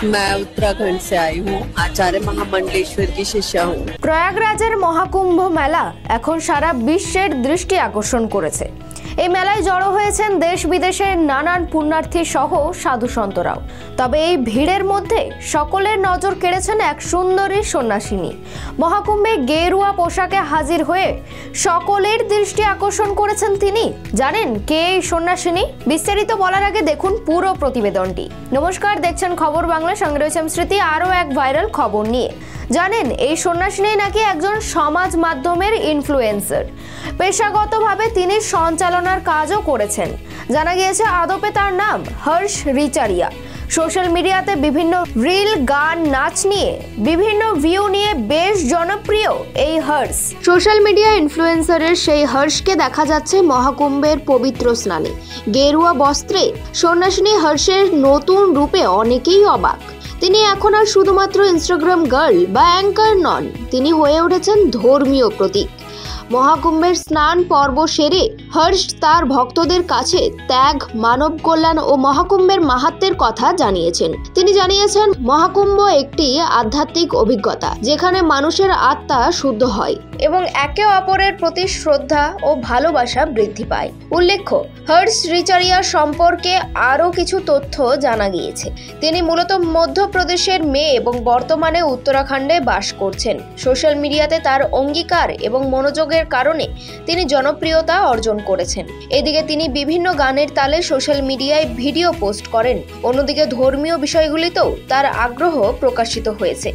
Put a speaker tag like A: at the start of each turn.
A: मैं उत्तराखंड से आई हूँ। आचार्य महामंडलेश्वर की शिष्या हूँ।
B: প্রয়াগরাজের মহাকুম্ভ মেলা এখন সারা বিশ্বের দৃষ্টি আকর্ষণ করেছে। এই মেলায় জড়ো হয়েছেন দেশ বিদেশের নানান পুণ্যার্থী সহ সাধু সন্তরাও। তবে এই ভিড়ের মধ্যে সকলের নজর কেড়েছেন এক সুন্দরী সন্ন্যাসিনী। মহাকুম্ভে গেরুয়া পোশাকে হাজির হয়ে সকলের দৃষ্টি আকর্ষণ করেছেন তিনি। জানেন কে এই সন্ন্যাসিনী? বিস্তারিত বলার আগে দেখুন পুরো প্রতিবেদনটি। নমস্কার, দেখছেন খবর বাংলা, সঙ্গে রয়েছে স্মৃতি। আরও এক ভাইরাল খবর নিয়ে। জানেন এই সন্ন্যাসিনী নাকি একজন সমাজ মাধ্যমের ইনফ্লুয়েন্সার। পেশাগতভাবে তিনি সঞ্চালনার কাজও করেছেন। জানা গিয়েছে আদপে তার নাম হর্ষ রিচারিয়া। সোশ্যাল মিডিয়াতে বিভিন্ন রিল, গান, নাচ নিয়ে বিভিন্ন ভিউ নিয়ে বেশ জনপ্রিয় এই হর্ষ। সোশ্যাল মিডিয়া ইনফ্লুয়েন্সারের সেই হর্ষকে দেখা যাচ্ছে মহাকুম্ভের পবিত্র স্নানে গেরুয়া বস্ত্রে। সন্ন্যাসিনী হর্ষের নতুন রূপে অনেকেই অবাক। তিনি এখন আর শুধুমাত্র ইনস্টাগ্রাম গার্ল বা অ্যাঙ্কার নন, তিনি হয়ে উঠেছেন ধর্মীয় প্রতীক। মহাকুম্ভের স্নান পর্ব সেরে হর্ষ তার ভক্তদের কাছে ত্যাগ, মানব কল্যাণ ও মহাকুম্ভের মাহাত্ম্যের কথা জানিয়েছেন। তিনি জানিয়েছেন, মহাকুম্ভ একটি আধ্যাত্মিক অভিজ্ঞতা যেখানে মানুষের আত্মা শুদ্ধ হয় এবং একে অপরের প্রতি শ্রদ্ধা ও ভালোবাসা বৃদ্ধি পায়। উল্লেখ্য, হর্ষ রিচারিয়া সম্পর্কে আরও কিছু তথ্য জানা গিয়েছে। তিনি মূলত মধ্যপ্রদেশের মেয়ে এবং বর্তমানে উত্তরাখণ্ডে বাস করছেন। সোশ্যাল মিডিয়াতে তার অঙ্গীকার এবং মনোযোগের কারণে তিনি জনপ্রিয়তা অর্জন করেছেন। এদিকে তিনি বিভিন্ন গানের তালে সোশ্যাল মিডিয়ায় ভিডিও পোস্ট করেন। অন্যদিকে ধর্মীয় বিষয়গুলিতেও তার আগ্রহ প্রকাশিত হয়েছে।